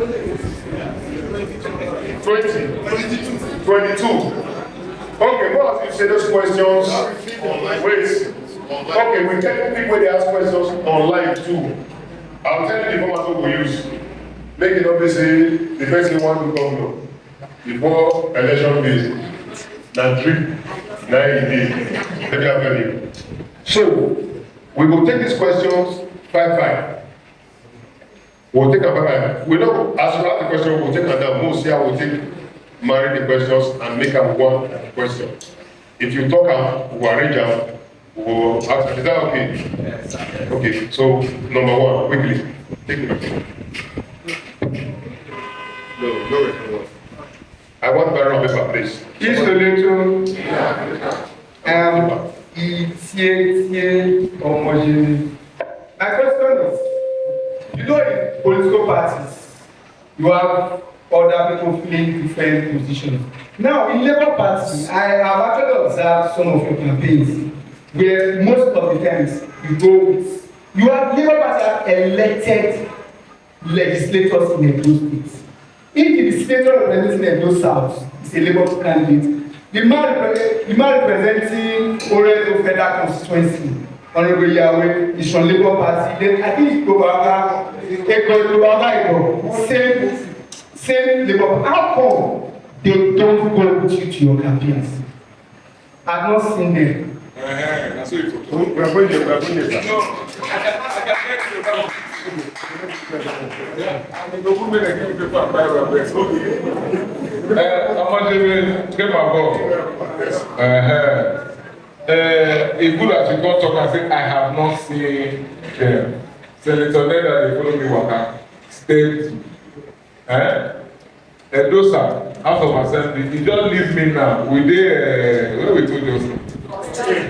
22. Okay, what you say those questions? Wait. Okay, we tell people they ask questions online too. I'll tell you the format we use. Make it not say the person want to come before election days. Now 3, 9 days. Let me tell you. So we will take these questions 5-5. We'll take a 5-5. We know as you ask the question, we'll take another. Most here will take marry the questions and make them one question. If you talk, we'll arrange them. We'll ask. Is that okay? Yes. Okay. So number 1, quickly. Take it. No. I want Barr on paper, please. Is the little My question is, you know, in political parties, you have other people filling different positions. Now, in Labour Party, I have actually observed some of your campaigns where most of the times you go with, you have Labour Party elected legislators in Edo State. If the legislator representing Edo South is a Labour candidate, the man representing Oredo Federal Constituency, Honorable Yahweh, is from Labour Party. Then I think it's same Labour. How come they don't go with you to your campaigns? I've not seen them. That's what you we are going there. No, it's good that you don't talk and say, I have not seen them. Senator Neda, they follow me waka. State. Edosa, House of Assembly, he just leave me now. We did, where we told you?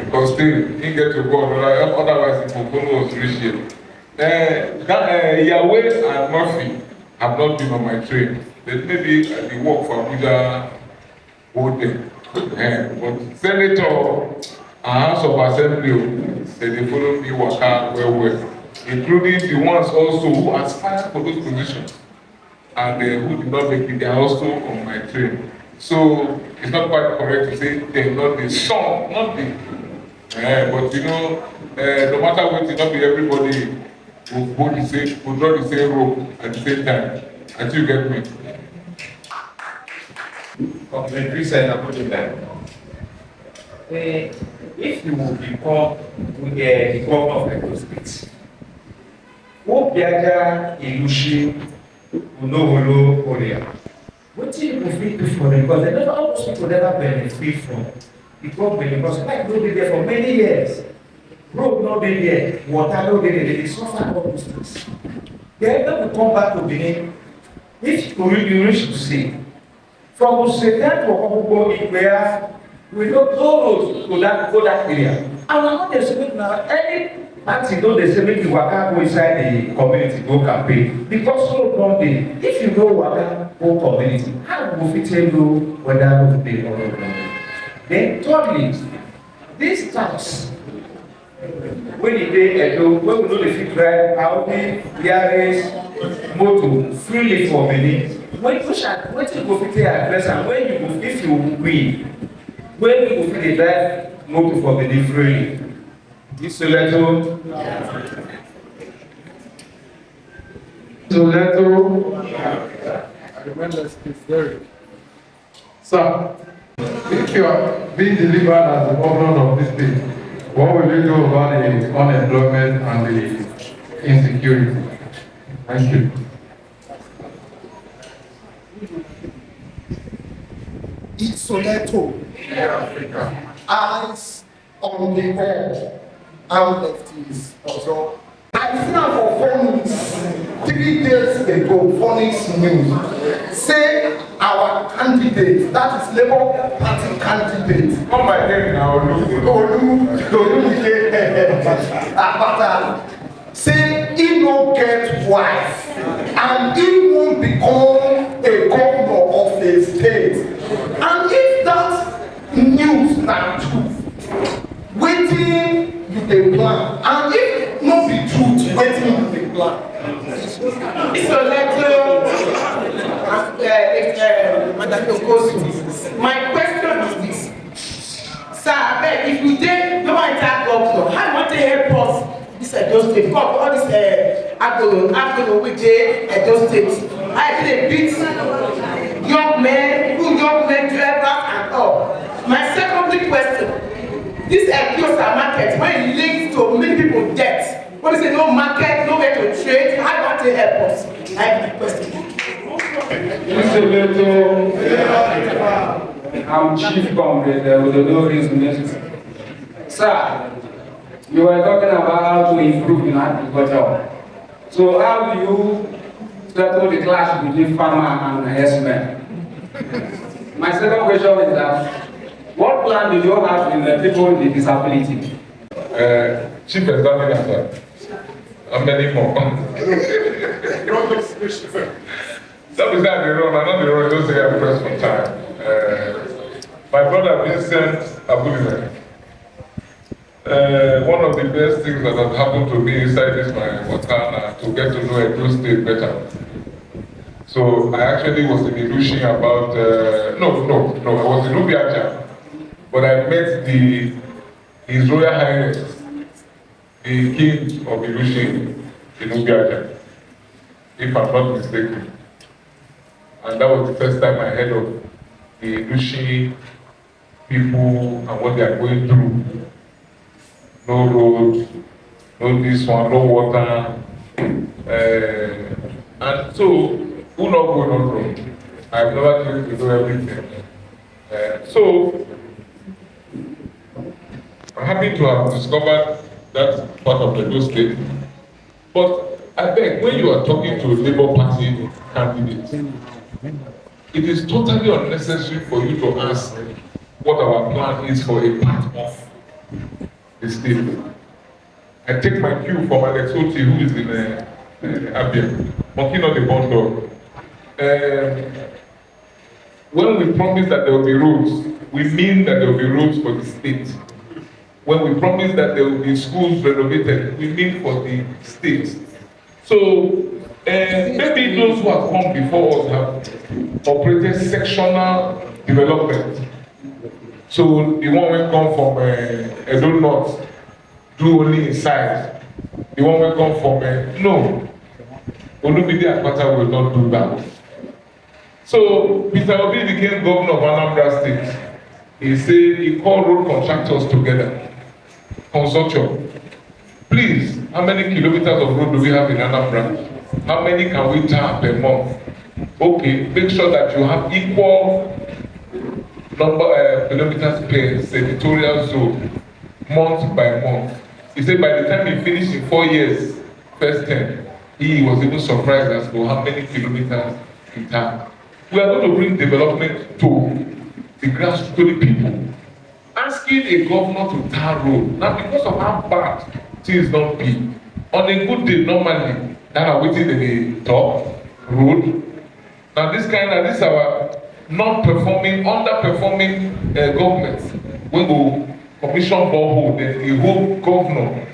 Because still, he get to go, otherwise he was reach here. Yahweh and Murphy have not been on my train. They maybe they work for Abuja all day. But Senator and House of Assembly, they follow me waka well, including the ones also who aspire for those positions. And who did not make it, they are also on my train. So it's not quite correct to say they're not the some, not the. But you know, no matter what, it not be everybody who draw the same rope at the same time. Until you get me. Complimentary side, I'm putting that. If you will become the governor of Edo State, who Biaga Ilushi Unowolo Korea, what do you feel for them? Because they never, all those people never benefit from the government because life will be there for many years. Road not be there, water not be there, they suffer all those things. Then when we come back to Benin, if you wish to see, from Usedan to Okobo Ikwea, we don't go to that area. And we're not expecting now any party don't expect to go inside the community go campaign because so don't they. If you go waka go community, how will we tell you whether to pay or not? Then thirdly, these tax when you pay Edo, when we know the fit drive, Audi, Yaris, motor freely for Benin. When you go fit address and when you go if you win, when you go fit drive motor for Benin freely. Soleto. I remember this very. Sir, if you are being delivered as the governor of this state, what will you do about the unemployment and the insecurity? Thank you. Soleto, eyes on the ball. I'm lefties also. I found for Phoenix 3 days ago, Phoenix News, say our candidate, that is Labour Party candidate. Come by name now, Olumide, Akpata, say he no get wife and he won't become a governor of a state. And if that news not true, waiting you dey plan, and if no be truth, waiting you dey plan. It's a letter. that will go through. My question is this. Sir, if you did no enter governor, how you want to help us this Edoltes State? All this Agolo with Edoltes State. I did a bit young men, drivers and all. My secondary question, this Akpata market, when it links to many people debt, when you say no market, nowhere to trade, how you want to help us? I have a question. I'm Chief Comrade Olumide. Sir, you were talking about how to improve in agriculture. So how do you settle the clash between farmer and herdsmen? My second question is that, what plan do you have in the people with disability? Chief Examiner, sir. How many more? That is that they run, I'm not the run, don't say I'm pressed for time. My brother Vincent Abulime. One of the best things that has happened to me inside this my work to get to know Edoltes State better. So I actually was in Ilushin about I was in NWATCH, but I met His Royal Highness, the King of Ilushin in NWATCH, if I'm not mistaken. And that was the first time I heard of the Ilushin people and what they are going through. No road, no this one, no water. And so, who not going on road? I've never tried to do everything. So, I'm happy to have discovered that part of the Edoltes State. But I beg, when you are talking to a Labour Party candidate, it is totally unnecessary for you to ask what our plan is for a part of the state. I take my cue from Alex Oti, who is in Abia, monkey not a born dog. When we promise that there will be roads, we mean that there will be roads for the state. When we promise that there will be schools renovated, we mean for the state. So maybe those who have come before us have operated sectional development. So the one will come from Edo North, do only inside. The one will come from no. Olumide Akpata will not do that. So Peter Obi became governor of Anambra State. He said he called road contractors together. Consortium. Please, how many kilometers of road do we have in Anambra? How many can we tar per month? Okay, make sure that you have equal number kilometers per senatorial zone, month by month. He said by the time he finished in 4 years, first term, he was even surprised as to how many kilometers he tar. We are going to bring development to the grassroots, to the people. Asking a governor to tar road, now because of how bad things don't be, on a good day normally, that are waiting in the top road. Now this is our non-performing, underperforming government. When we commission borehole, then the whole governor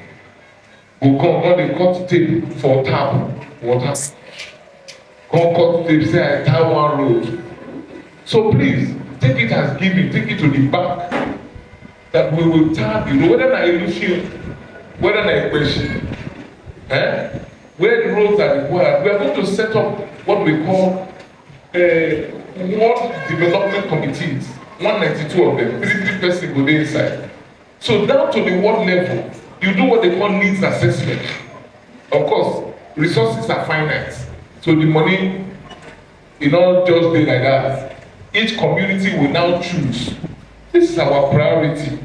will come on the cut tape for tap water. Come cut tape, say I tar one road. So please, take it as giving, take it to the bank. That we will tar the road, whether I illusion, whether I question. Where the roads are required, we are going to set up what we call ward development committees, 192 of them, 3 persons go there inside. So down to the ward level, you do what they call needs assessment. Of course, resources are finite, so the money is not just be like that. Each community will now choose. This is our priority.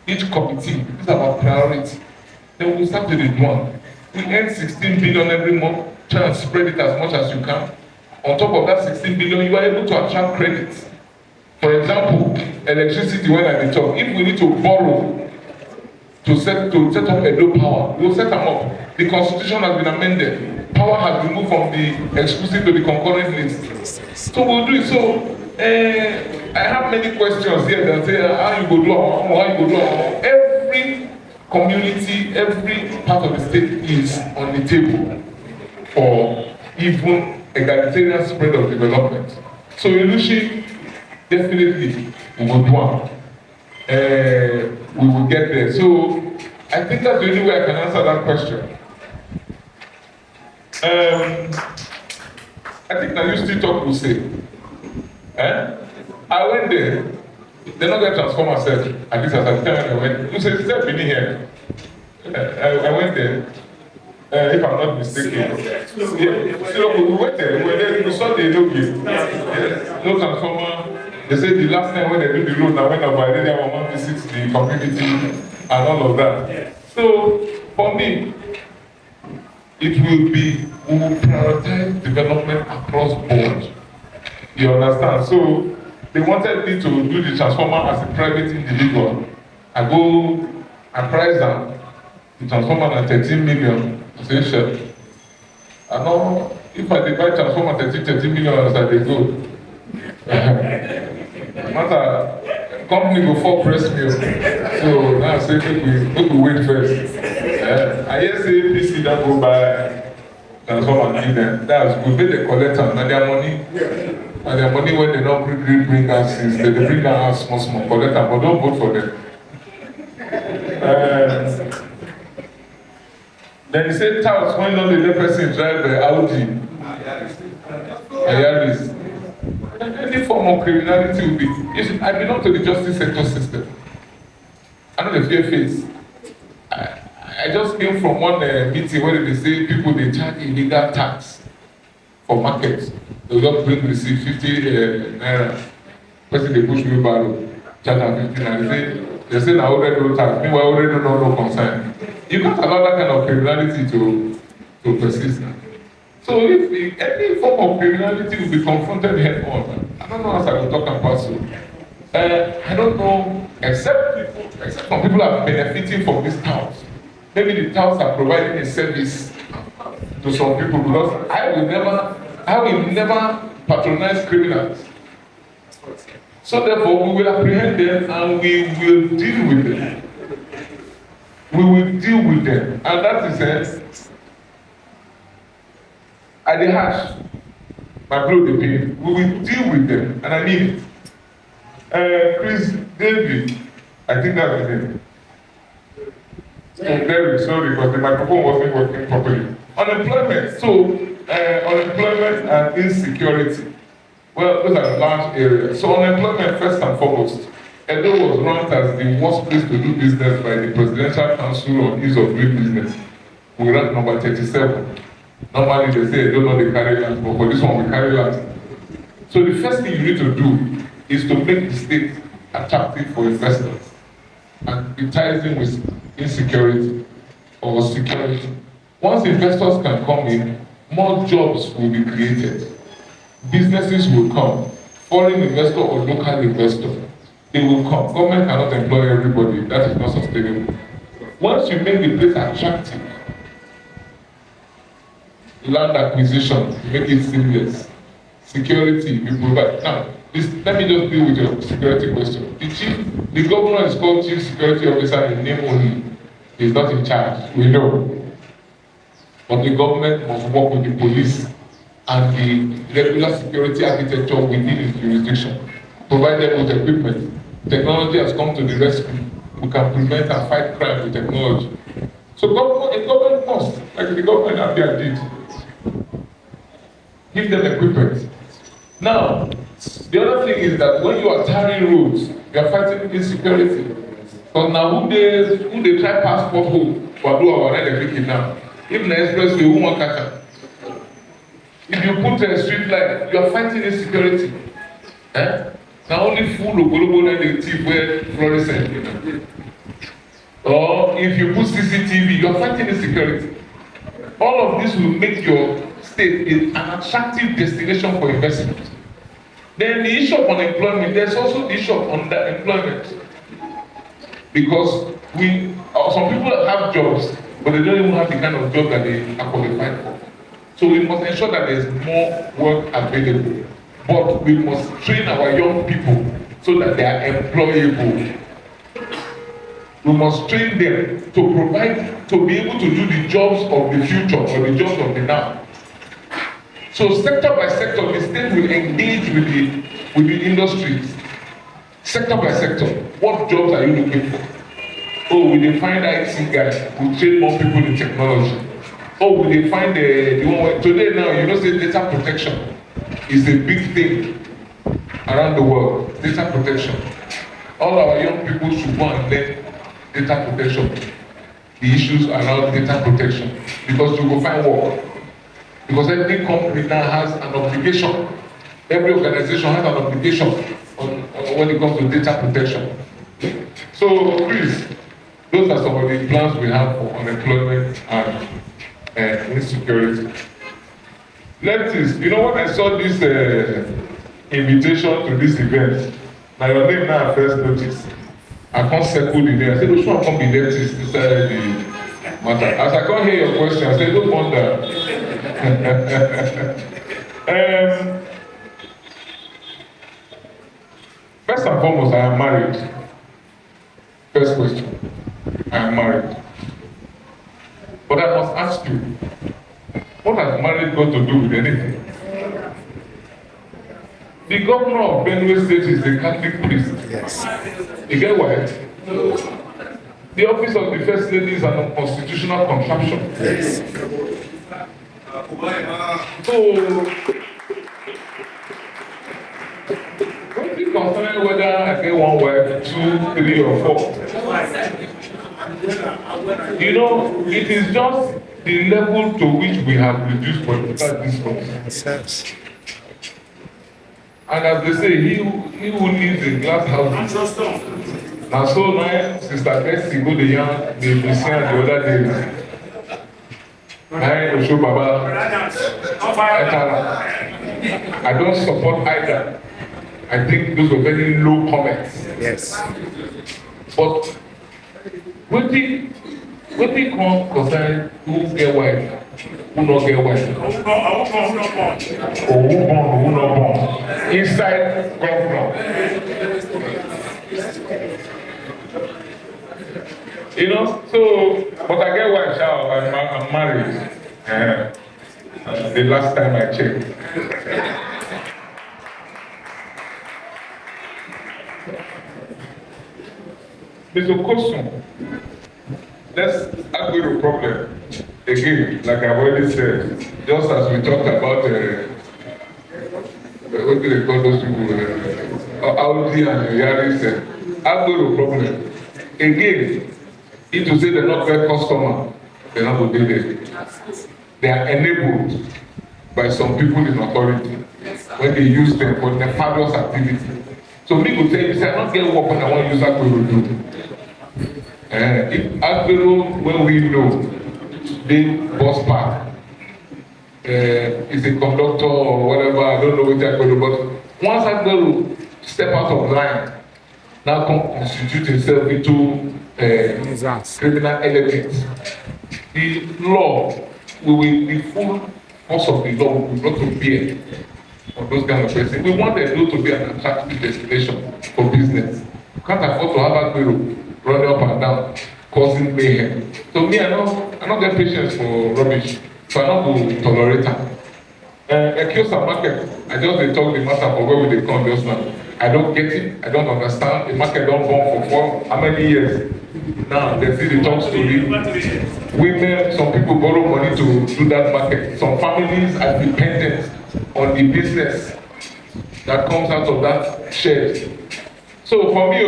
Each committee, this is our priority. Then we'll start with the one. We earn 16 billion every month, try and spread it as much as you can. On top of that 16 billion, you are able to attract credits. For example, electricity, when I talk, if we need to borrow to set up Edo Power, we'll set them up. The constitution has been amended. Power has been moved from the exclusive to the concurrent list. So we'll do it. So I have many questions here that say how you go do how you go do every community, every part of the state is on the table for even egalitarian spread of development. So Ilushi, definitely, we will do one. We will get there. So I think that's the only way I can answer that question. I think I used to talk to say, I went there, they're not going to transform myself, at least as I tell when I went. You say, step in here. I went there, if I'm not mistaken. We went there, we saw the no transformer. They said the last time when they do the road, I went up by there, I want to visit the community and all of that. So, for me, it will be, we will prioritize development across board. You understand? So, they wanted me to do the transformer as a private individual. I price them, the transformer at 13 million, I say, sure. I know, if I buy transformer 13 million, as I go. Matter, company go for press meal. So now I say, make we wait first. I hear say PC that go buy transformer and give them. That's good. Make they collect them. Now their money. And their money when they don't bring us since they bring us small, collect them, but don't vote for them. Then they say touts when not the person drive the Audi. ANALYSE. Any form of criminality will be. I belong to the justice sector system. I know the fear face. I just came from one meeting where they say people they charge illegal tax for markets. They will not bring receipt 50 naira. Person they push me barrel, charge them 50 naira. They say now already no tax. Meanwhile already no concern. You can't allow that kind of criminality to persist. So if any form of criminality will be confronted head on, I don't know how I will talk about so. I don't know, except some people are benefiting from these towns. Maybe the towns are providing a service to some people because I will never patronize criminals. So therefore we will apprehend them and we will deal with them. We will deal with them. And that is at the hash, my blood the pain. We will deal with them, and I need it. Chris David, I think that's his name. Very sorry, because the microphone wasn't working properly. Unemployment. So, unemployment and insecurity. Well, those are large areas. So, unemployment first and foremost. Edo was ranked as the worst place to do business by the Presidential Council on Ease of Doing Business. We ranked number 37. Normally they say, don't know the carry land, but for this one we carry land. So the first thing you need to do is to make the state attractive for investors. And it ties in with insecurity or security. Once investors can come in, more jobs will be created. Businesses will come. Foreign investor or local investor, they will come. Government cannot employ everybody. That is not sustainable. Once you make the place attractive, land acquisition, make it seamless. Security, you provide. Now, let me just deal with your security question. The governor is called Chief Security Officer in name only. He's not in charge, we know. But the government must work with the police and the regular security architecture within its jurisdiction. Provide them with equipment. Technology has come to the rescue. We can prevent and fight crime with technology. So the government must, like the government Abia did, give them equipment. Now, the other thing is that when you are tarring roads, you are fighting insecurity. Because now who they try pass pothole for do our red now. If the expressway, who won't catch them? If you put a street light, you are fighting insecurity. Now only full logo and the thief wear fluorescent. Or if you put CCTV, you are fighting insecurity. All of this will make your state an attractive destination for investment. Then the issue of unemployment, there's also the issue of underemployment. Because some people have jobs, but they don't even have the kind of job that they are qualified for. So we must ensure that there's more work available. But we must train our young people so that they are employable. We must train them to be able to do the jobs of the future or the jobs of the now. So sector by sector, the state will engage with the industries. Sector by sector, what jobs are you looking for? Oh, will they find IT guys who train more people in technology? Oh, will they find the one today now, you know, say data protection is a big thing around the world. Data protection. All our young people should go and learn data protection. The issues around data protection. Because you will find work. Because every company now has an obligation. Every organization has an obligation on when it comes to data protection. So please, those are some of the plans we have for unemployment and insecurity. Leftists, you know, when I saw this invitation to this event, now your name now first notice. I can't circle the name. I said, which one can't be leftist inside the matter? As I can't hear your question, I said, don't wonder. First and foremost, I am married. First question. I am married. But I must ask you, what has marriage got to do with anything? The governor of Benue State is a Catholic priest. Yes. You get why? The office of the First Lady is an unconstitutional contraption. Yes. So, don't be concerned whether I get one wife, 2, 3, or 4. You know, it is just the level to which we have reduced political discourse. And as they say, he who lives in glass houses. Now, so now, Sister Bessie go the young, the Messiah the other day. I don't support either. I think those were very low comments. Yes. But what they concern who get wife, who not get wife, or who not born, inside governor. You know, so, but I get wife, I'm married. The last time I checked. Mr. Kosun, let's argue the problem. Again, like I've already said, just as we talked about what do they call those people, Audi and Yaris, argue the problem. Again, if you say they're not their customer, they're not going to be there. They are enabled by some people in authority when they use them for nefarious activity. So me will tell you, say, I don't get work when I want to use Agbero do. If Agbero, when we know, they bus park, is a conductor or whatever, I don't know what Agbero, but once Agbero step out of line, now constitute himself into criminal elements. The law, the full force of the law will be brought to bear on those kind of persons. We want the law to be an attractive destination for business. You can't afford to have Agbero running up and down, causing mayhem. So me, I don't get patience for rubbish, so I don't go tolerate them. Ekiosa market, I just talk the matter for where we come just now. I don't get it, I don't understand. The market don't burn for how many years? Now they see the talk story. Women, some people borrow money to do that market. Some families are dependent on the business that comes out of that shed. So for me,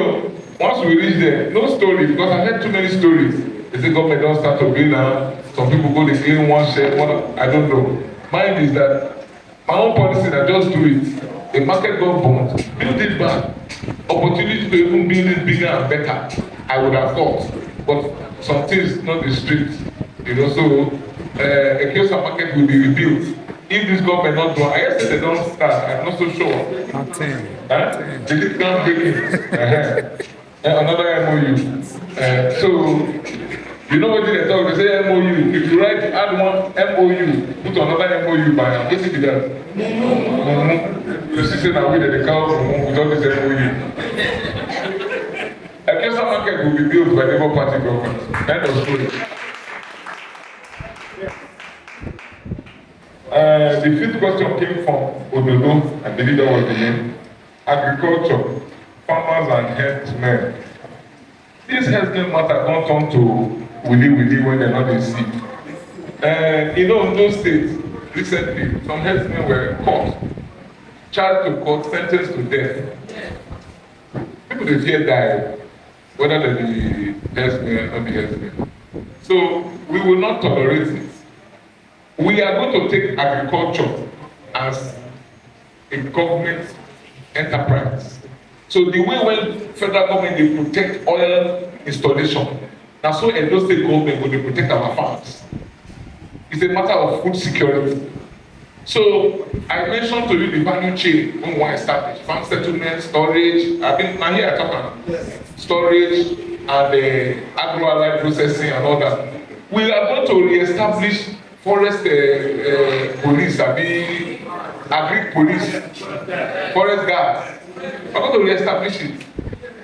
once we reach there, no story, because I heard too many stories. They say government don't start to build now. Some people go to clean one shed, I don't know. Mine is that my own policy that just do it. The market got burned, build it back. Opportunity to even build it bigger and better, I would have thought. But some things not the street, you know. So a Kiosa market will be rebuilt. If this government not do, I guess they don't start. I'm not so sure. Did it come big? Another MOU. So you know what they talk? They say MOU. If you write, add one MOU, put another MOU by now. What is it that? You see, now we the cow without this MOU. A Kiosa market will be built by the Labour Party government. End of story. The fifth question came from Ododo, I believe that was the name. Agriculture, farmers and herdsmen. This herdsmen matter don't turn to willy when they're not in sea. In those states, recently, some herdsmen were caught, charged to court, sentenced to death. People they fear die, whether they're the herdsmen or the herdsmen. So we will not tolerate it. We are going to take agriculture as a government enterprise. So the way when federal government they protect oil installation, now so Edo State government will protect our farms. It's a matter of food security. So I mentioned to you the value chain when we established farm settlement, storage. I've been now here I talk about storage and agro-allied processing and all that. We are going to re-establish forest police, agri police, forest guards. We're going to re-establish it.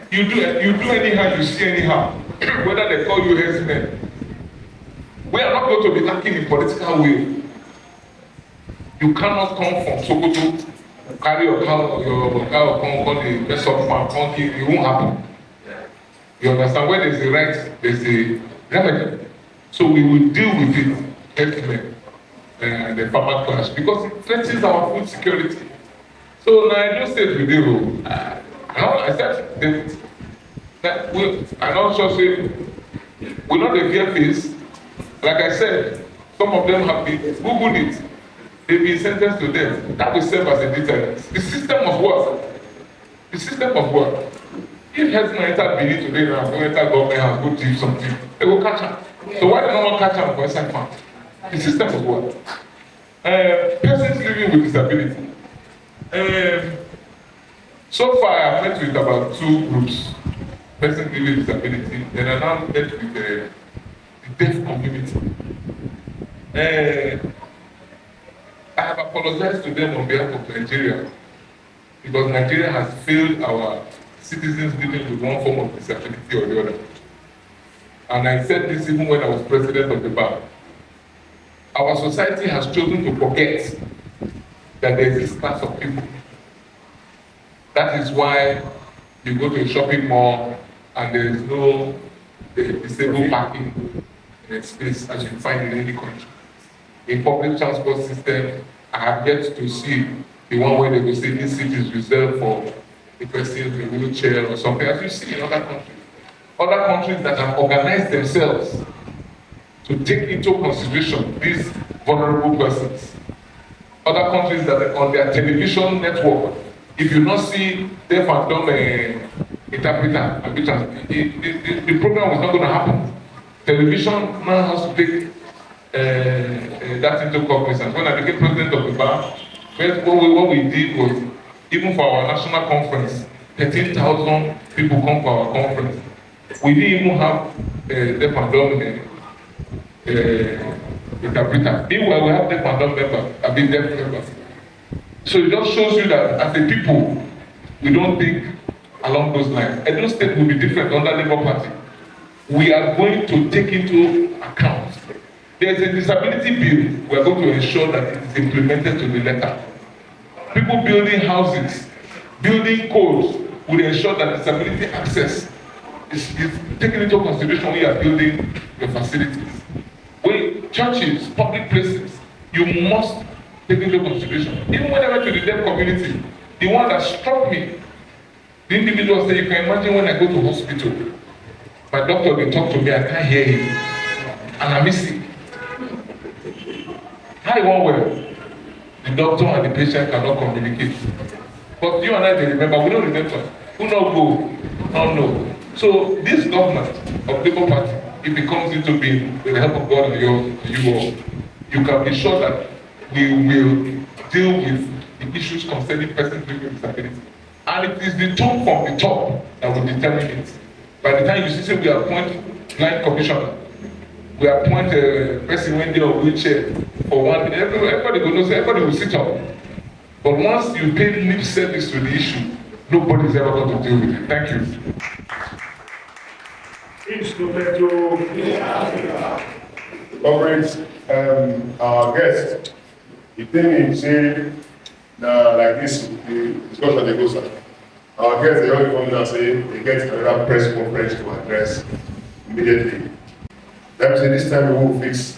You do anyhow, you see anyhow. Whether they call you herdsmen. We are not going to be acting in political way. You cannot come from Sokoto, carry your cow, come the mess up farm, it won't happen. You understand? Where there's a right, there's a remedy. So we will deal with it, herdsmen and the farmer class, because it threatens our food security. So now I just said we do. I said that I'm not sure say we're not a fear face. Like I said, some of them have been Googled it. They've been sentenced to death. That will serve as a deterrent. The system must work. The system must work. If herdsmen enter Benin today now, go enter government house, go thief something, they will catch them. So why do not want to catch them for inside farm? The system must work. Persons living with disability. So far, I've met with about 2 groups. Persons living with disability. Then I now met with the deaf community. I have apologized to them on behalf of Nigeria because Nigeria has failed our citizens living with one form of disability or the other. And I said this even when I was president of the Barr. Our society has chosen to forget that there is this class of people. That is why you go to a shopping mall and there is no disabled parking space as you find in any country. In public transport system, I have yet to see the one where they will say this seat is reserved for a person in a wheelchair or something, as you see in other countries. Other countries that have organized themselves to take into consideration these vulnerable persons. Other countries that are on their television network, if you not see deaf and dumb interpreter, the program is not going to happen. Television now has to take that into cognizance. When I became president of the Barr, what we did was, even for our national conference, 13,000 people come for our conference. We didn't even have deaf and dumb interpreter. Meanwhile, we have deaf and dumb members, deaf members. So it just shows you that as a people, we don't think along those lines. Edo State will be different under Labour Party. We are going to take into account. There is a disability bill. We are going to ensure that it is implemented to the letter. People building houses, building codes will ensure that disability access is taken into consideration when you are building your facilities. When churches, public places, you must take into consideration. Even when I went to the deaf community, the one that struck me, the individual said, you can imagine when I go to hospital, my doctor will talk to me, I can't hear him, and I'm missing. How you want well? The doctor and the patient cannot communicate. But you and I, they remember, we don't remember. Who not go? Not know. So this government of Labour Party, if it comes into being with the help of God and you all, you can be sure that we will deal with the issues concerning persons living with disability. And it is the tone from the top that will determine it. By the time you see, we appoint line commissioner, we appoint a person when they are wheelchair for one, everybody will know, everybody will sit up. But once you pay lip service to the issue, nobody is ever going to deal with it. Thank you. Comrades, our guest, The thing is, say, now like this, the discussion they go, sir. Our guests, they only come and say they get another press conference to address immediately. Let me say this time we will fix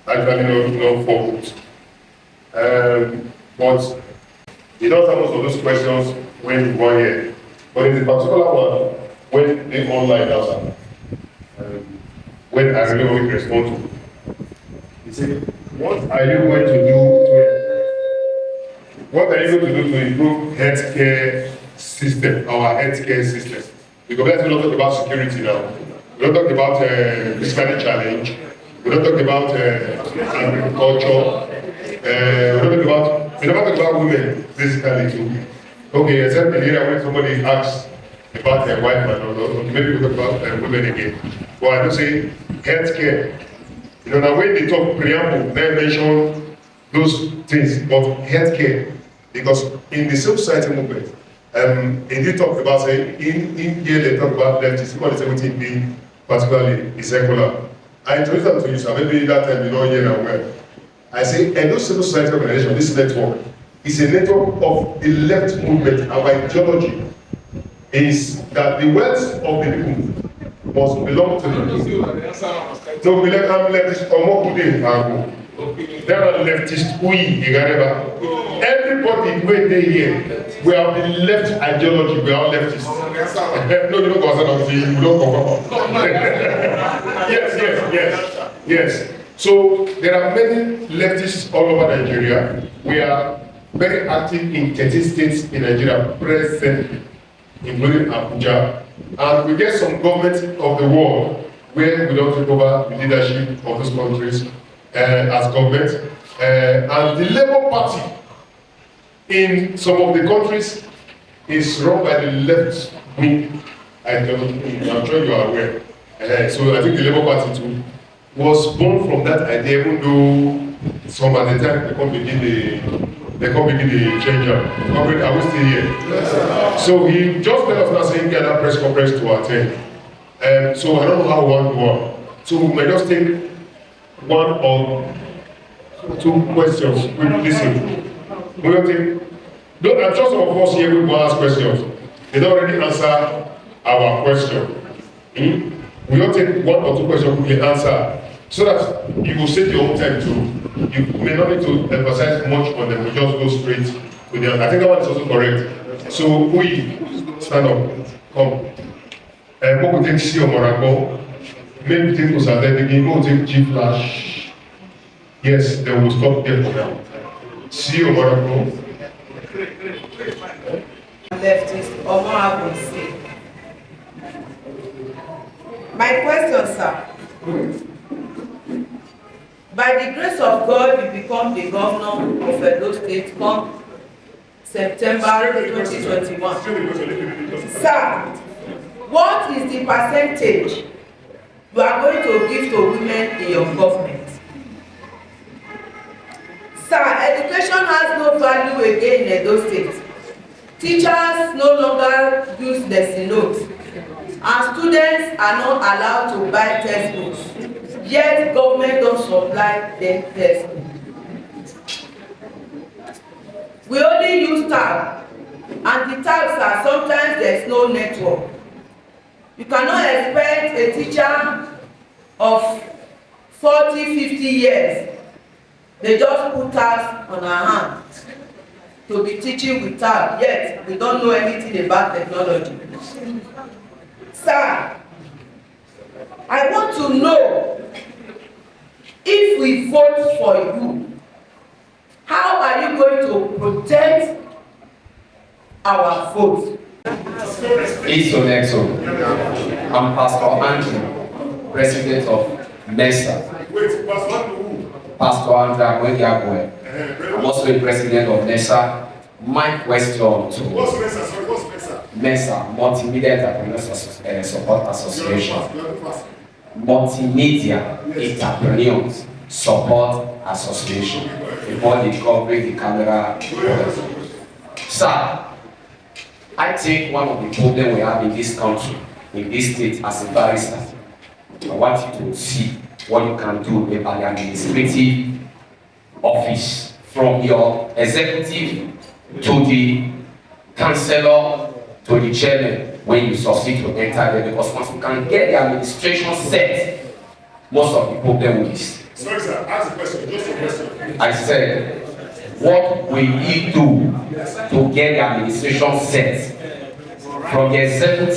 actually no focus. But you don't have most of those questions when you go here. But in the particular one, when they online answer, when I really want to respond to, you say, what are you going to do to improve healthcare system, our healthcare system? Because let's not talk about security now. We don't talk about fiscal challenge. We don't talk about agriculture. We don't talk about women basically too. Okay, except in the area when somebody asks about their wife or maybe we talk about women again. But I don't say healthcare. You know, now when they talk preamble, they mention those things, but healthcare, because in the civil society movement, they talk about say in here they talk about leftists, what is everything being particularly is secular. I introduced them to you, so maybe that time you know here and well. I say, and no civil society organization, this network is a network of the left movement. Our ideology is that the wealth of the people must belong to them. So we let them leftist or more good there are leftists everybody when they here, we have the left ideology, we are leftists. No, you don't go you don't come. Yes. So there are many leftists all over Nigeria. We are very active in 13 states in Nigeria presently, including Abuja. And we get some governments of the world where we don't take over the leadership of those countries as government. And the Labour Party in some of the countries is run by the left wing ideology. I'm sure you are aware. So I think the Labour Party too was born from that idea, even though some at the time they can't begin the change up. Are we still here? So he just let us now saying get that press conference to attend. So I don't know how we want to work. So we may just take one or two questions. Listen. We don't take. I'm sure some of us here will ask questions. They don't already answer our question. We don't take one or two questions we can answer. So that you will save your own time too. You may not need to emphasize much on them, we just go straight to the answer. I think that one is also correct. So we stand up, come. What we take C or Morago, maybe we take Osadebigi, what we take G Flash. Yes, then we'll stop there for now. C or Morago. Leftist or more. My question, sir. By the grace of God, you become the governor of Edo State come September 2021. Sir, what is the percentage you are going to give to women in your government? Sir, education has no value again in Edo State. Teachers no longer use the ZENITH, and students are not allowed to buy textbooks. Yet government don't supply them textbooks. We only use tab, and the tabs are sometimes there's no network. You cannot expect a teacher of 40, 50 years. They just put tabs on our hand to be teaching with tab, yet we don't know anything about technology. Sir, I want to know, if we vote for you, how are you going to protect our vote? I'm Pastor Andrew, President of NESA. Wait, Pastor Andrew. Pastor Andrew. I'm also the President of NESA. My question to What's NESA? Sorry, what's NESA? NESA, Multimedia Entrepreneurs Support Association. Multimedia Entrepreneurs Support Association. Before they cover the camera. Sir, I think one of the problems we have in this country, in this state, as a barrister, I want you to see what you can do about the administrative office from your executive to the councillor to the chairman when you succeed to enter there, because once you can get the administration set, most of the problem will be. Sorry, sir, ask the question, just a question. I said, what will you do to get the administration set from the executive,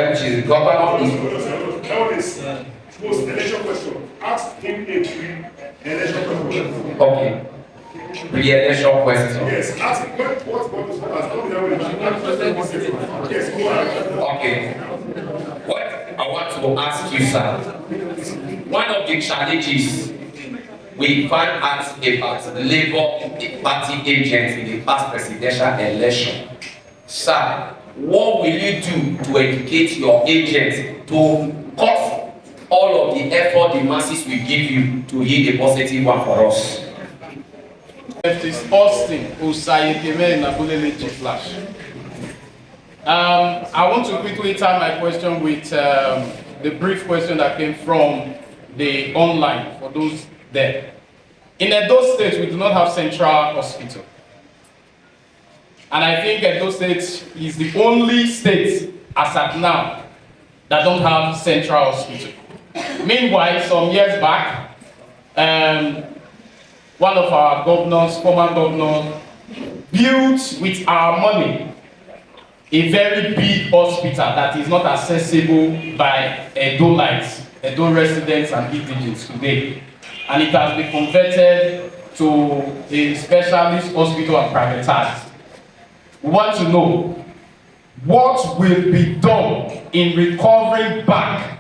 which is the governor? Post-election question. Ask him a pre-election question. Okay. Pre-election question. Yes, ask him Yes, go ahead. Okay. What I want to ask you, sir, one of the challenges we find out about Labour Party agents in the past presidential election, sir, what will you do to educate your agents to cut all of the effort the masses will give you to yield a positive one for us? It is Austin Osayekeme Nabulele Flash. I want to quickly tie my question with the brief question that came from the online for those there. In Edo State, we do not have central hospital. And I think Edo State is the only state as at now that don't have central hospital. Meanwhile, some years back, one of our governors, former governor, built with our money a very big hospital that is not accessible by Edoltes, Edo residents and indigents today. And it has been converted to a specialist hospital and privatized. We want to know what will be done in recovering back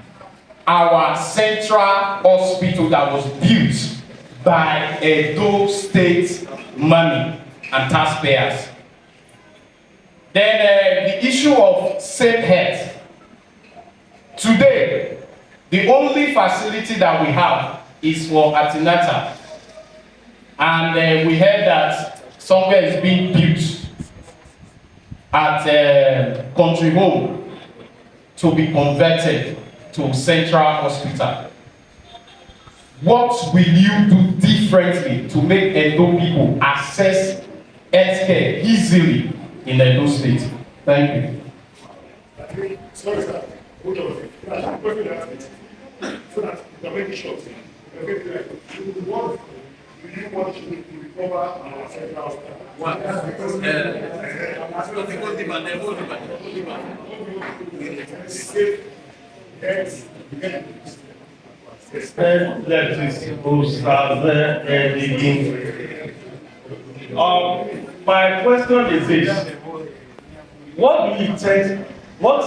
our central hospital that was built by Edo State money and taxpayers. Then the issue of safe health. Today, the only facility that we have is for antenatal. And we heard that somewhere is being built at Country Home to be converted to Central Hospital. What will you do differently to make Edo people access healthcare easily in Edo State? Thank you. Sorry, sir. Hold on. So that you can make it short. What do you want to recover our central hospital? My question is this: what do you think? What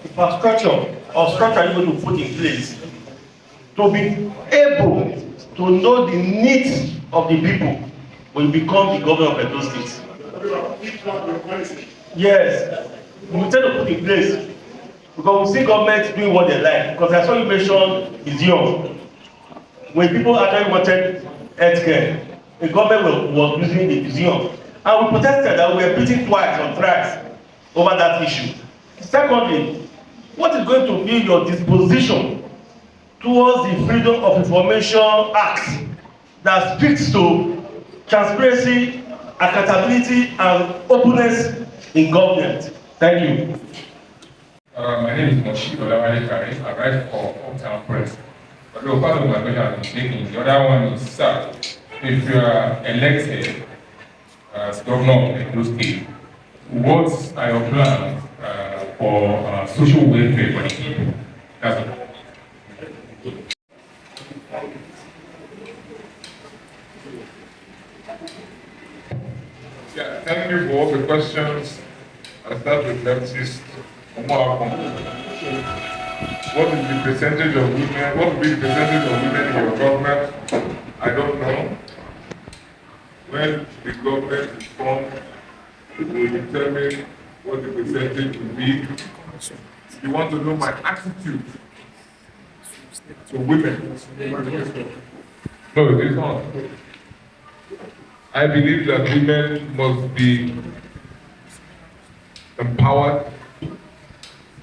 infrastructure or structure are you going to put in place to be able to know the needs of the people when you become the governor of Edo State? Yes, we need to put in place, because we see government doing what they like. Because I saw you mention museum. When people actually wanted healthcare, the government was using the museum, and we protested that we were beaten twice or thrice over that issue. Secondly, what is going to be your disposition towards the Freedom of Information Act that speaks to transparency, accountability, and openness in government? Thank you. My name is Moshi Olawale Kare. I write for Hometown Press. Although part of my question has been taken, the other one is, sir, if you are elected as governor of Edo State, what are your plans for social welfare for the people? That's all. Yeah, thank you for all the questions. I'll start with leftist. What is the percentage of women? What will be the percentage of women in your government? I don't know. When the government is formed, it will determine what the percentage will be. If you want to know my attitude to women, no, it is not. I believe that women must be empowered,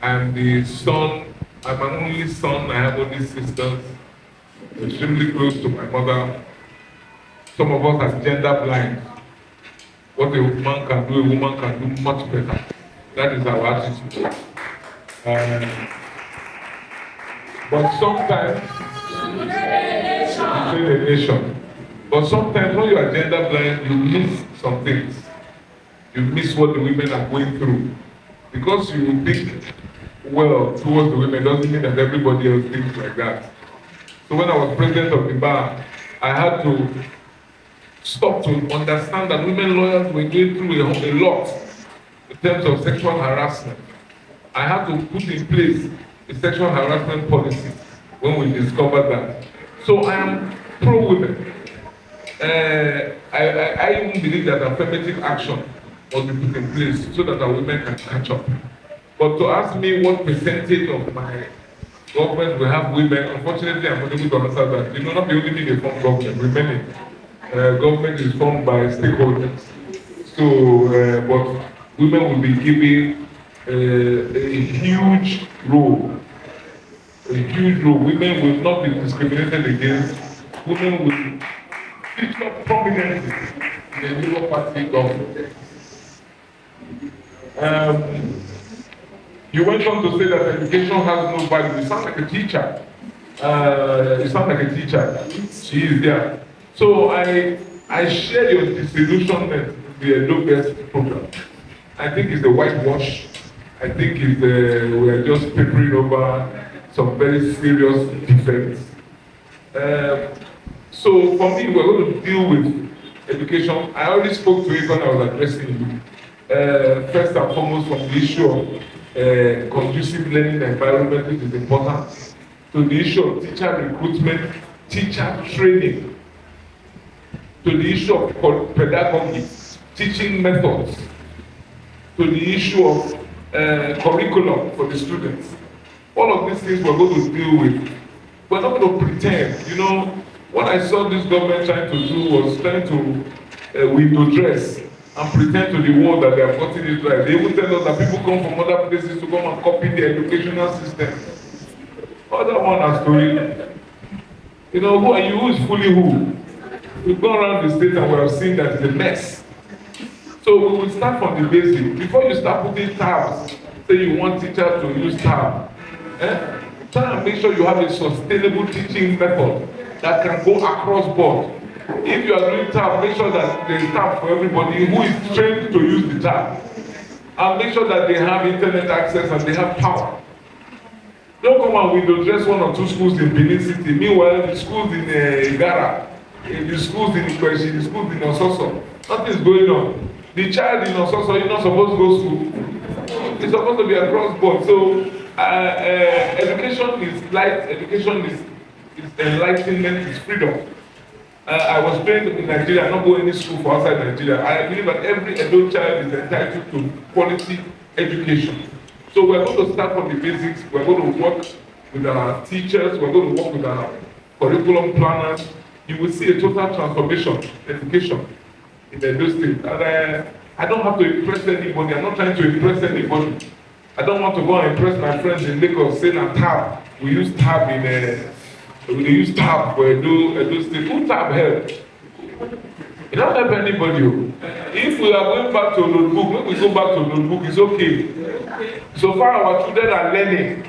and the son, I'm an only son, I have only sisters, extremely close to my mother. some of us are gender blind. What a man can do, a woman can do much better. That is our attitude. But sometimes, you a nation. But sometimes when you are gender blind, you miss some things. You miss what the women are going through. Because you think well towards the women doesn't mean that everybody else thinks like that. So when I was president of the Barr, I had to stop to understand that women lawyers were going through a lot in terms of sexual harassment. I had to put in place a sexual harassment policy when we discovered that. So I am pro-women. I even believe that affirmative action must be put in place so that our women can catch up. But to ask me what percentage of my government will have women, unfortunately I'm not able to answer that. You know, not the only thing they form government, remaining. Government is formed by stakeholders. So, but women will be given a huge role. A huge role. Women will not be discriminated against. Women will feature prominently in the Labour Party government. You went on to say that education has no value. You sound like a teacher. She is there. So I share your disillusionment with the Edoltes program. I think it's a whitewash. I think it's we are just papering over some very serious defects. So for me, we're going to deal with education. I already spoke to it when I was addressing you. First and foremost, from the issue of conducive learning environment, which is important, to the issue of teacher recruitment, teacher training, to the issue of pedagogy, teaching methods, to the issue of curriculum for the students. All of these things we're going to deal with. We're not going to pretend. You know, what I saw this government trying to do was trying to window dress and pretend to the world that they are getting it right. They even tell us that people come from other places to come and copy the educational system. Other one has story. You know, who are you? Who is fully who? We've gone around the state and we have seen that it's a mess. So we will start from the basic. Before you start putting tabs, say you want teachers to use tab, try and make sure you have a sustainable teaching method that can go across board. If you are doing tab, make sure that there is tab for everybody who is trained to use the tab. And make sure that they have internet access and they have power. Don't come and window dress one or two schools in Benin City. Meanwhile, the schools in Igara, the schools in Ikweshi, the schools in Ososo, nothing is going on. The child in Ososo is not supposed to go to school. It's supposed to be across board. So education is light, education is enlightenment, is freedom. I was trained in Nigeria, not going to any school for outside Nigeria. I believe that every adult child is entitled to quality education. So we're going to start from the basics. We're going to work with our teachers. We're going to work with our curriculum planners. You will see a total transformation in education in the state. And I don't have to impress anybody. I'm not trying to impress anybody. I don't want to go and impress my friends in Lagos saying that tab. We use tab in we use tab for Edo State. Who tab help? It don't help anybody. If we are going back to notebook, when we go back to notebook, it's okay. So far, our children are learning.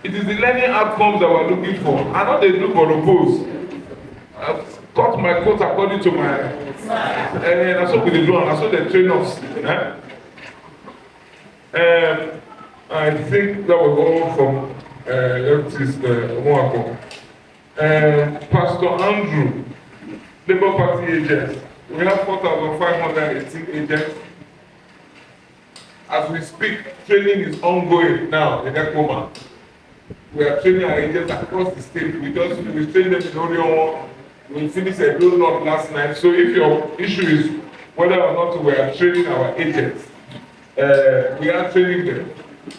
It is the learning outcomes that we're looking for. I know they look for oppose. I've cut my coat according to my. And so with the drone, I saw the train-offs. I think that was all from Pastor Andrew, Labour Party agents. We have 4,518 agents. As we speak, training is ongoing now in Ekoma. We are training our agents across the state. We trained them in Orion. We finished a Blue North last night. So if your issue is whether or not we are training our agents, we are training them.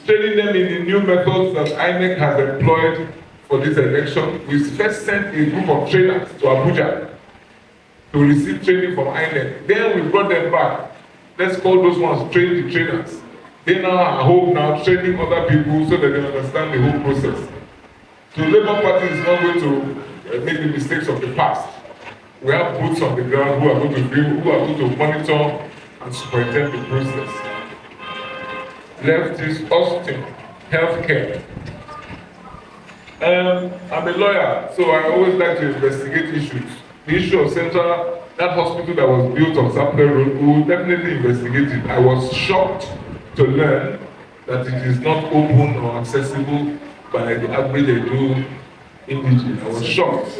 Training them in the new methods that INEC has employed for this election. We first sent a group of trainers to Abuja to receive training from INEC. Then we brought them back. Let's call those ones train the trainers. They now are home now training other people so that they understand the whole process. So the Labour Party is not going to make the mistakes of the past. We have boots on the ground who are going to monitor and superintend the process. Left is Austin, healthcare. I'm a lawyer, so I always like to investigate issues. The issue of Central, that hospital that was built on Sapler Road, we will definitely investigate it. I was shocked to learn that it is not open or accessible by the average Edo indigene. I was shocked.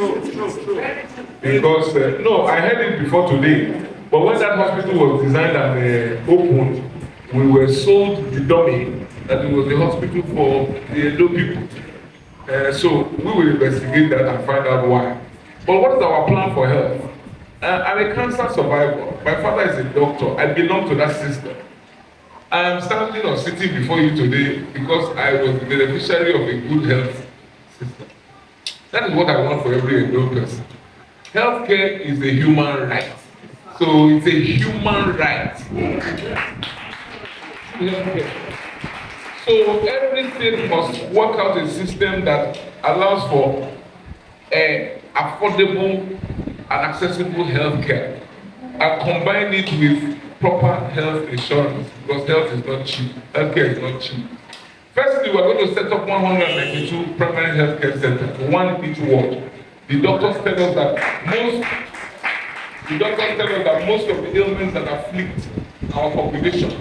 Because, no, I heard it before today, but when that hospital was designed and opened, we were sold the dummy that it was the hospital for the Edo people. So we will investigate that and find out why. But what is our plan for health? I'm a cancer survivor. My father is a doctor. I belong to that system. I am standing or sitting before you today because I was the beneficiary of a good health system. That is what I want for every Edo person. Healthcare is a human right. So it's a human right. So every state must work out a system that allows for affordable and accessible healthcare and combine it with proper health insurance, because health is not cheap. Healthcare is not cheap. Firstly, we are going to set up 192 primary healthcare centers, one in each ward. The doctors tell us that most of the ailments that afflict our population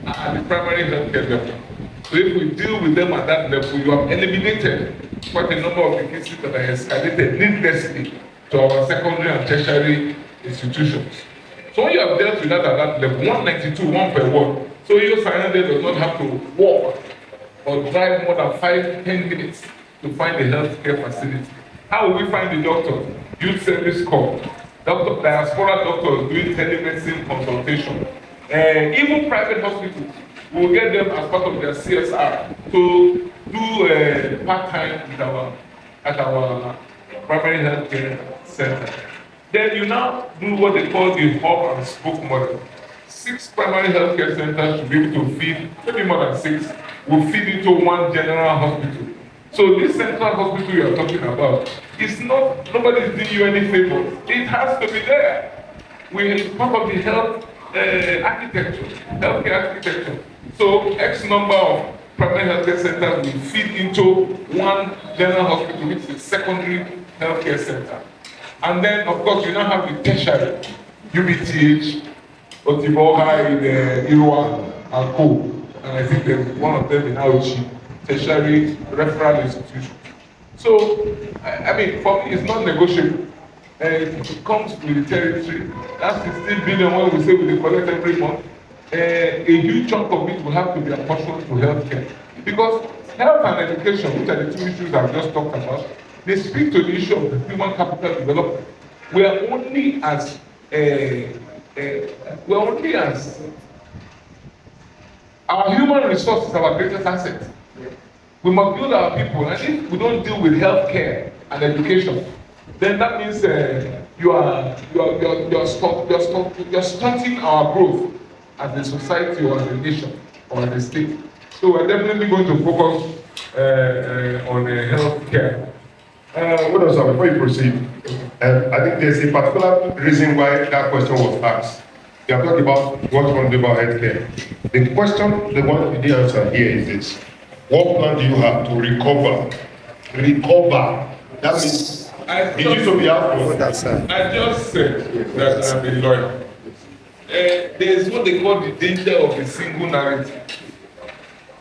are at the primary healthcare level. So if we deal with them at that level, you have eliminated quite a number of the cases that are escalated needlessly to our secondary and tertiary institutions. So when you have dealt with that at that level, 192, one per ward, so your Sayande does not have to walk or drive more than 5-10 minutes to find a healthcare facility. How will we find the doctors? Youth service corps, diaspora doctors doing telemedicine consultation, even private hospitals. We will get them as part of their CSR to do part-time at our primary healthcare center. Then you now do what they call the hub and spoke model. 6 primary healthcare centers should be able to feed, maybe more than 6, will feed into one general hospital. So this central hospital you are talking about is not, nobody is doing you any favor. It has to be there. It's part of the health architecture, healthcare architecture. So X number of primary healthcare centers will feed into one general hospital, which is a secondary healthcare center. And then, of course, you now have the tertiary, UBTH, Otiboha in Irwa, and Co. And I think there's one of them in Aochi, tertiary referral institution. So, I mean, for me, it's not negotiable. It comes with the territory. That's 16 billion, what we say we collect every month. A huge chunk of it will have to be apportioned to healthcare. Because health and education, which are the 2 issues I've just talked about, they speak to the issue of the human capital development. We are only as our human resources, our greatest asset. We must build our people, and if we don't deal with healthcare and education, then that means you're stunting our growth as a society or as a nation or as a state. So we're definitely going to focus on healthcare. What else, before you proceed, I think there's a particular reason why that question was asked. You are talking about what you want to do about healthcare. The question, the one you didn't answer here is this: what plan do you have to recover? Recover. That means it used to be output. I just said that I'm a lawyer. There is what they call the danger of a single narrative.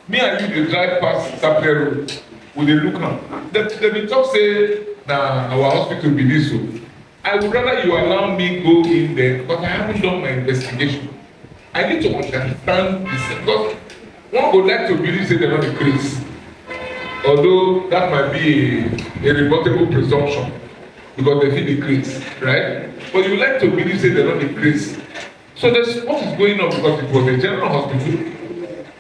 Me and you, they drive past Sapler Road. With a look now. They will talk say, nah, our hospital be this so. I would rather you allow me go in there because I haven't done my investigation. I need to understand this because one would like to believe say they're not a case. Although that might be a rebuttable presumption because they feel the case, right? But you like to believe say they're not a case. So that's what is going on because it was a general hospital.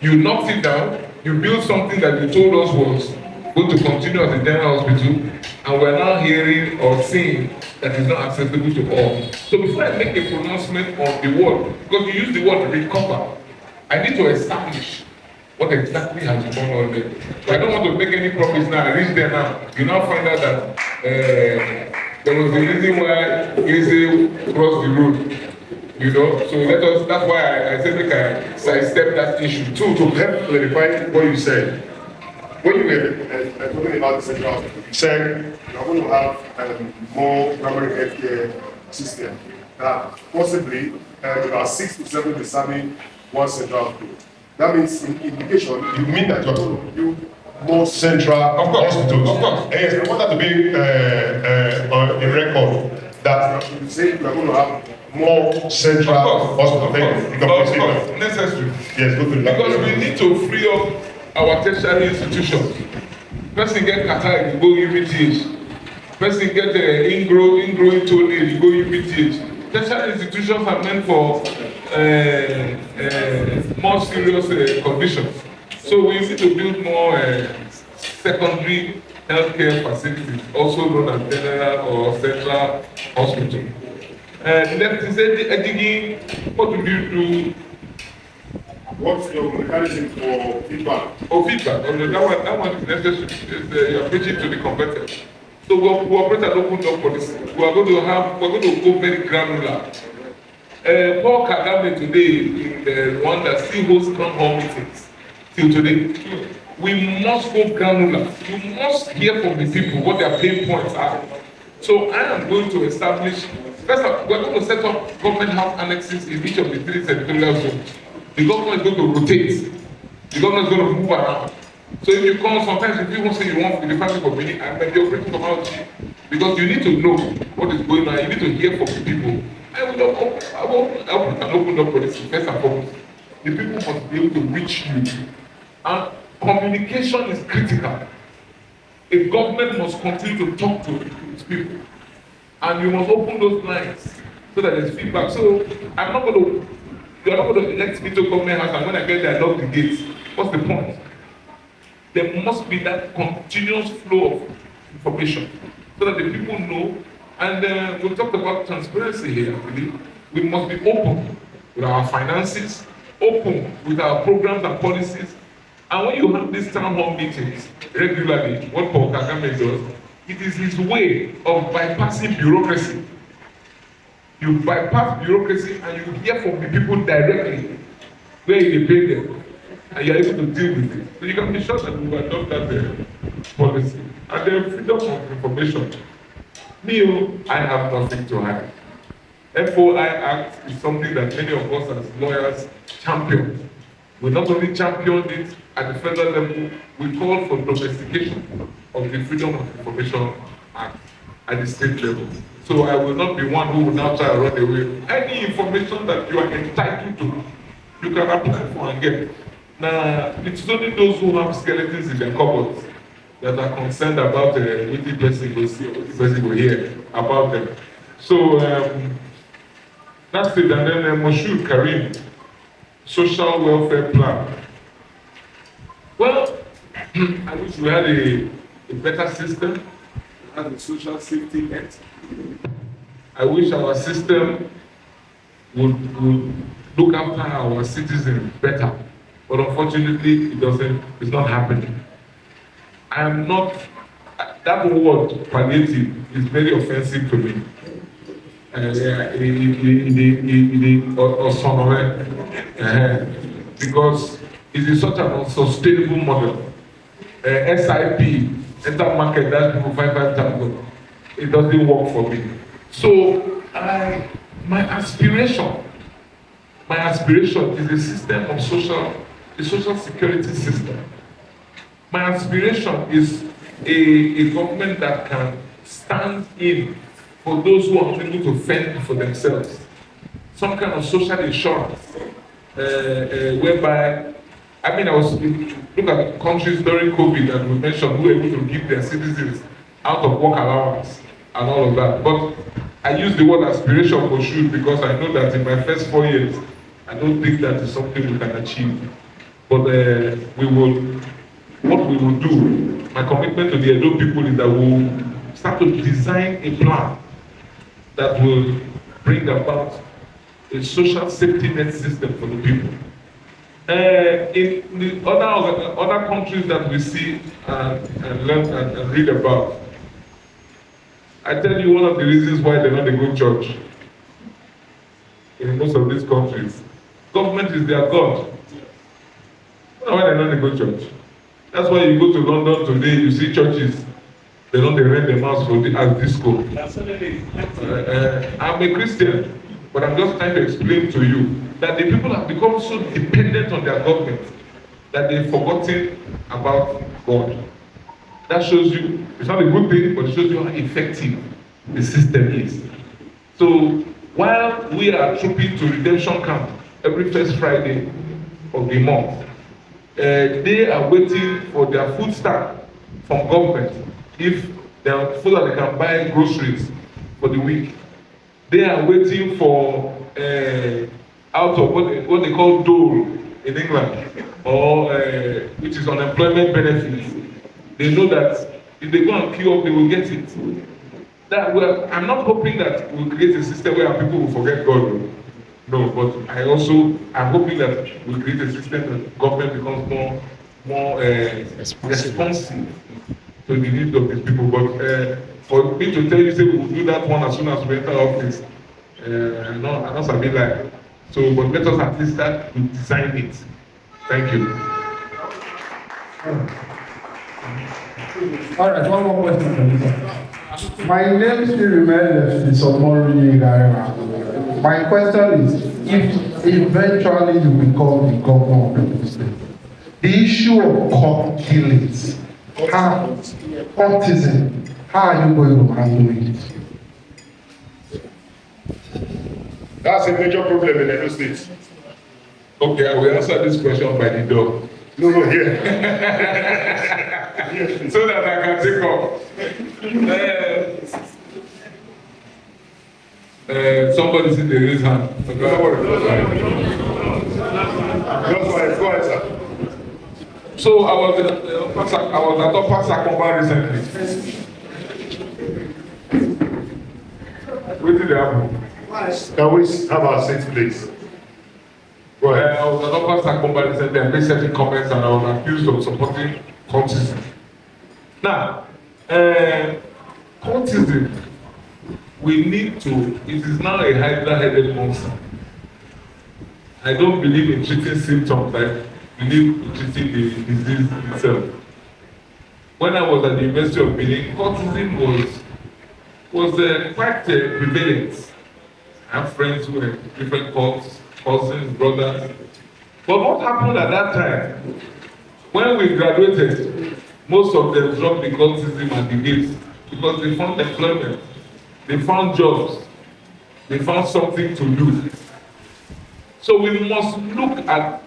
You knocked it down, you built something that you told us was going to continue as a general hospital, and we're now hearing or seeing that it's not accessible to all. So before I make a pronouncement on the word, because you use the word recover, I need to establish what exactly has gone on there. So I don't want to make any promise now. I reach there now. You now find out that there was a reason why Lizzie crossed the road. You know, so that's why I said make I sidestep that issue. Two, to help clarify what you said. When you were talking about the central hospital, you said you are going to have more primary health care system. Possibly about 6 to 7 designing one central hospital. That means in indication, you mean that you are going to build more central hospitals. Of course. Yes, I want that to be on a record that you say you are going to have more central hospitals. Of course. Necessary. Yes, go to that. Because we need to free up our tertiary institutions. Person get catarrh, you go UBTH. Person get ingrowing toenail, you go UBTH. Tertiary institutions are meant for more serious conditions. So we need to build more secondary healthcare facilities, also known as general or central hospital. Left is digging, what do you do? What's your mechanism for feedback? Oh, feedback. Oh, that one is necessary. You're preaching to the converted. So we operate an open door policy. We're going to go very granular. Paul Kagame today in the one that still hosts town hall meetings till today. We must go granular. You must hear from the people what their pain points are. So I am going to establish. First of all, we're going to set up government house annexes in each of the 3 territorial zones. The government is going to rotate. The government is going to move around. So if you come, sometimes if you say you want the family for meeting, I might be operating from out here. Because you need to know what is going on. You need to hear from the people. I will open up policy first and foremost. The people must be able to reach you. And communication is critical. A government must continue to talk to its people. And you must open those lines so that there's feedback. So I'm not going to, you're not going to elect me to government house and when I get there, I lock the gates. What's the point? There must be that continuous flow of information so that the people know. And we talked about transparency here, I believe. We must be open with our finances, open with our programs and policies. And when you have these town hall meetings regularly, what Paul Kagame does, it is his way of bypassing bureaucracy. You bypass bureaucracy and you hear from the people directly where you pay them, and you are able to deal with it. So you can be sure that we will adopt that policy. And then freedom of information. Me, I have nothing to hide. FOI Act is something that many of us as lawyers champion. We not only championed it at the federal level, we call for domestication of the Freedom of Information Act at the state level. So I will not be one who will now try to run away. Any information that you are entitled to, you can apply for and get. Now, it's only those who have skeletons in their cupboards that are concerned about what the person will see, what the person will hear about them. So that's it. And then Moshood Karim, social welfare plan. Well, I wish we had a better system. We had a social safety net. I wish our system would look after our citizens better. But unfortunately, it's not happening. I am not, that word palliative is very offensive to me. Because it is such an unsustainable model. SIP, enter market, that people 5,000. It doesn't work for me. So my aspiration is a system of a social security system. My aspiration is a government that can stand in for those who are unable to fend for themselves. Some kind of social insurance, whereby, I mean, look at countries during COVID that we mentioned who were able to give their citizens out of work allowance and all of that. But I use the word aspiration for sure because I know that in my first 4 years, I don't think that is something we can achieve. But what we will do, my commitment to the Edo people is that we will start to design a plan that will bring about a social safety net system for the people. In the other countries that we see and learn and read about, I tell you one of the reasons why they're not a good church in most of these countries. Government is their God. Why they're not a good church? That's why you go to London today, you see churches, they don't rent them house for as disco. Absolutely. I'm a Christian, but I'm just trying to explain to you that the people have become so dependent on their government that they've forgotten about God. That shows you, it's not a good thing, but it shows you how effective the system is. So while we are trooping to redemption camp every first Friday of the month, they are waiting for their food stamp from government so that they can buy groceries for the week. They are waiting for out of what they call dole in England, or which is unemployment benefits. They know that if they go and queue up, they will get it. I'm not hoping that we'll create a system where people will forget God. No, but I'm hoping that we'll create a system that government becomes more responsive to the needs of these people. But for me to tell you, say we will do that one as soon as we enter office, I'm not something like. So, but let us at least start to design it. Thank you. All right, one more question from you. My name still remains Somori Garema. My question is, if eventually you become the governor of the state, the issue of court killings, autism, how are you going to handle it? That's a major problem in Edo State. Okay, I will answer this question by the door. No, here. So that I can take off. Somebody's in the raise hand. Go ahead, sir. So I was at Upper Sakomba recently. What did happen? Can we have our seats, please? Go ahead. I was at Upper Sakomba recently and made certain comments, and I was accused of supporting cultism. Now, cultism, we need to, it is now a hydra-headed monster. I don't believe in treating symptoms, I believe in treating the disease itself. When I was at the University of Benin, cultism was quite prevalent. I have friends who were in different cults, cousins, brothers. But what happened at that time, when we graduated, most of them dropped the cultism and the gates because they found employment, they found jobs, they found something to do. So we must look at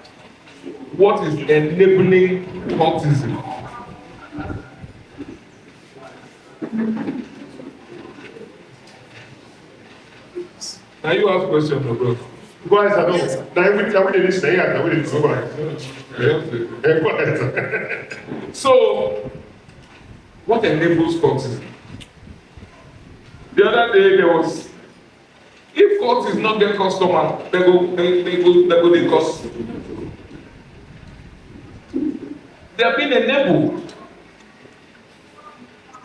what is enabling cultism. Now you ask questions, my brother. Go ahead, now we did this thing, and we did this. Go ahead. So, what enables cultism? The other day there was, if court is not their customer, they go cost. They are being enabled.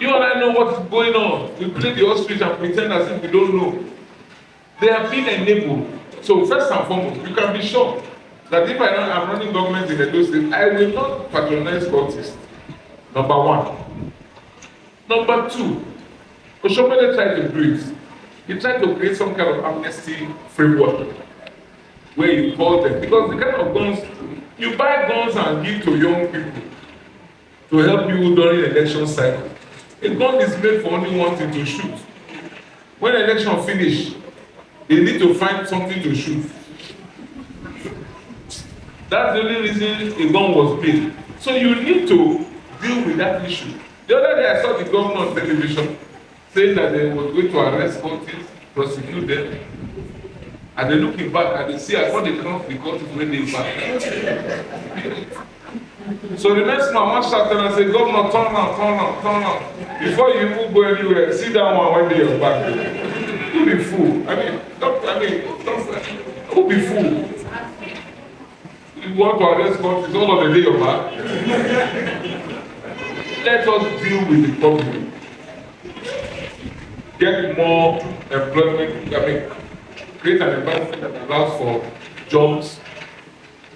You and I know what is going on. We play the ostrich and pretend as if we don't know. They have been enabled. So first and foremost, you can be sure that if I'm running government in Edo State, I will not patronize cultists. Number one. Number two, Oshomole tried to do it. He tried to create some kind of amnesty framework where you call them, because the kind of guns, you buy guns and give to young people to help you during election cycle. A gun is made for only one thing, to shoot. When election finish, they need to find something to shoot. That's the only reason a gun was made. So you need to deal with that issue. The other day I saw the governor on television saying that they were going to arrest cultists, prosecute them. And they looking back and they see I they count the cultists when they back. So the next man marched out and said, Governor, turn around. Before you even go anywhere, sit down one day your back. Don't be fool. Don't be fool. You want to arrest cultists all of the day your back? Let us deal with the problem. get more employment, create an environment that allows for jobs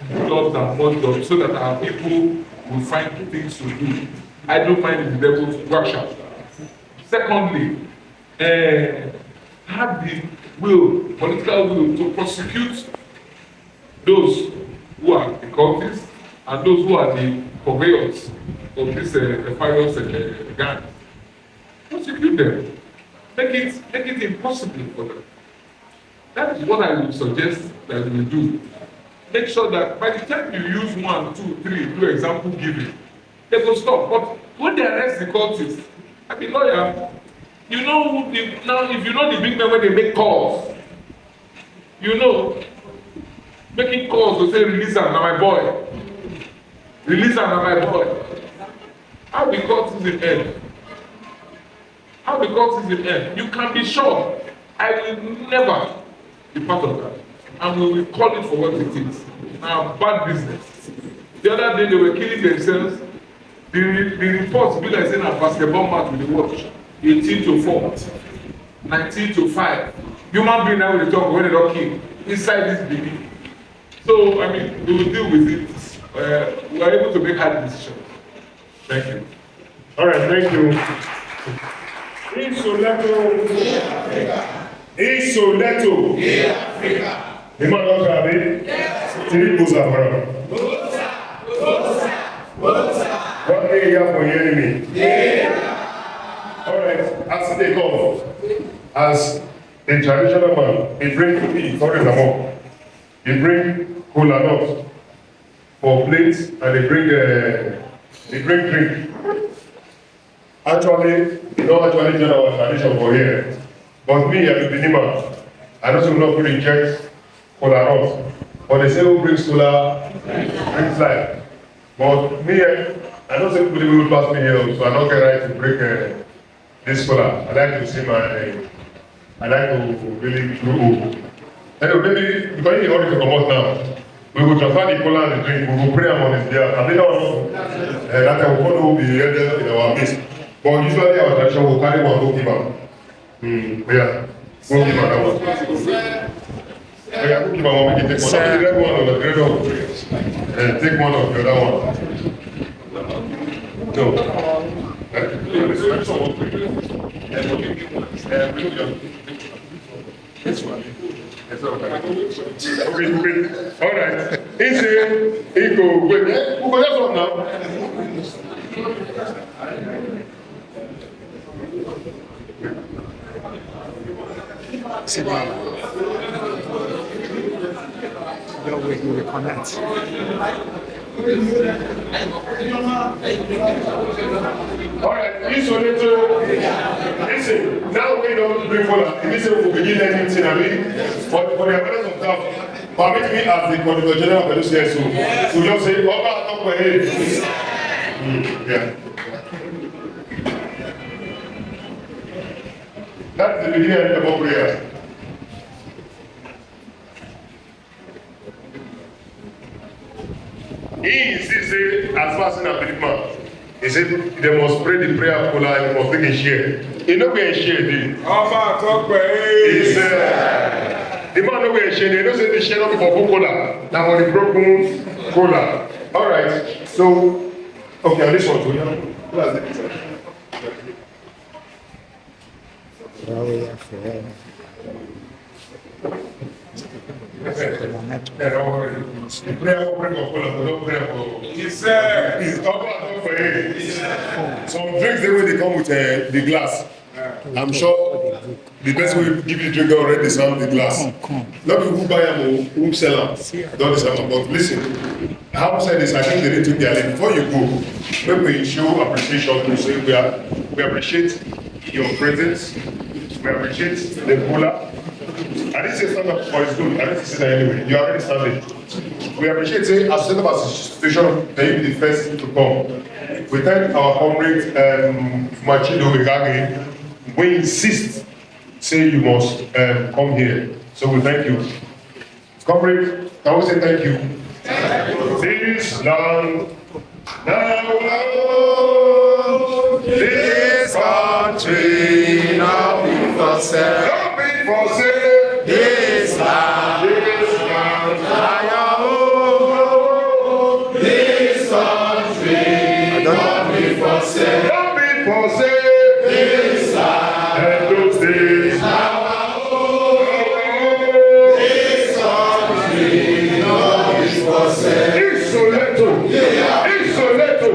and more jobs so that our people will find things to do. I don't mind the devil's workshop. Secondly, have the political will to prosecute those who are the cultists and those who are the purveyors of this nefarious gang. Prosecute them. Make it impossible for them. That is what I would suggest that we do. Make sure that by the time you use 1, 2, 3, do example giving, they will stop. But when they arrest the cultists, I mean, lawyer, you know, now if you know the big men when they make calls, you know, making calls to say, release him, now my boy. Release him, now my boy. How the cultism end? How the cultism end? You can be sure I will never be part of that. And we will call it for what it is. Now, bad business. The other day they were killing themselves. The reports be like saying a basketball match with the watch. 18-4, 19-5. Human being now will talk when they don't kill inside this building. So I mean, we will deal with it. We are able to make hard decisions. Thank you. All right, thank you. Isoleto. The man of God, three goes around. One area for your enemy. All right, as they come, as a traditional man, he bring cola nuts for plates, and they bring drink. Actually, you don't actually do our tradition for here. But me, as a minimum, I also not put in checks cola nuts. But they say who brings cola brings life. But me, I don't say people will pass me here, so I don't get right to break this cola. I like to see I like to really grow old. Anyway, maybe because in order to come out now, we will transfer the cola and the drink, we will pray on his behalf. And then that will be held in our midst. But usually our tradition will carry one goalkeeper. Yeah, goalkeeper that one. Yeah, goalkeeper one, we can take one. Not the red one or the red one. Take one of the other one. No. This one. Okay, all right. Easy. Go. Wait. Who got that one now? Sit down. You're waiting to connect. All right, listen, now we don't bring cola. Listen, we'll begin learning things, I mean, for the awareness of doubt, permit me as the Coordinator General of the CSO to just say, Oba, talk for him. Yeah. That's the beginning of the prayer. He insists, as far as an man, he said they must pray the prayer of cola and they must take a share. He know where a share is. He said, the man know where a share is. He knows that the share not for cola, now for the broken cola. All right, so, okay, on this one too. Some drinks they come with the glass. I'm sure the best way to give you drink already is on the glass. Not people who buy them or who sell them. Don't sell them. But listen, I have said this. I think they need to get it before you go. Maybe show appreciation to say we appreciate your presence. We appreciate the cola. I didn't say stand up for his good. I didn't say that anyway. You already standing. We appreciate it as set up as a situation that you be the first to come. We thank our comrade Machido Igagi. We insist, say you must come here. So we thank you. Comrade, can we say thank you? This land, now this country, now sale. Don't be for sale. This land. This land. This country. Don't be for sale. Don't be for sale. This land. Edoltes. This country. Don't be for sale. Isoleto. Isoleto.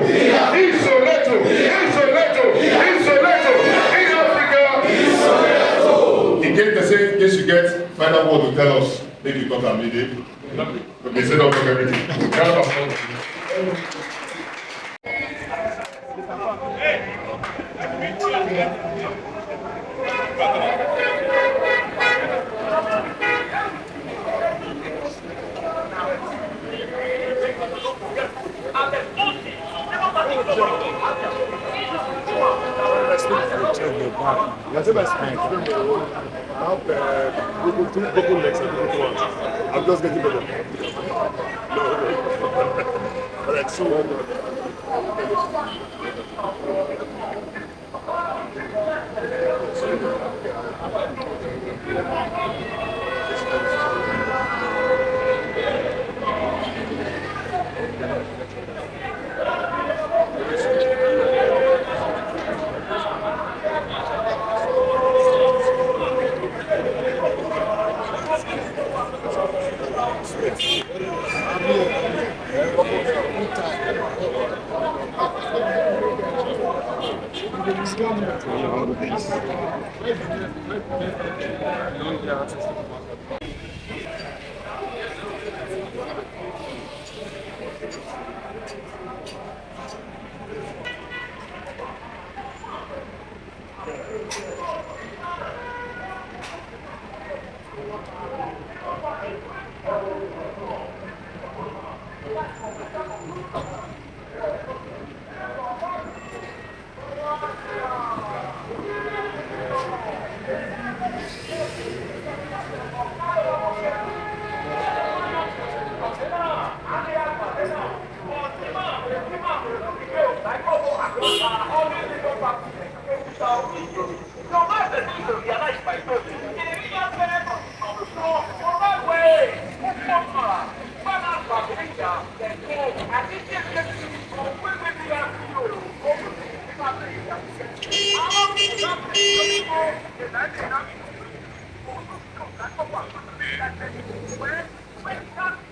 Isoleto. Isoleto. Isoleto. In Africa. Isoleto. In case they say, in case you get final word to tell us, maybe you come and meet it. They say don't talk everything. I'm just getting better. No. Alright, so Well,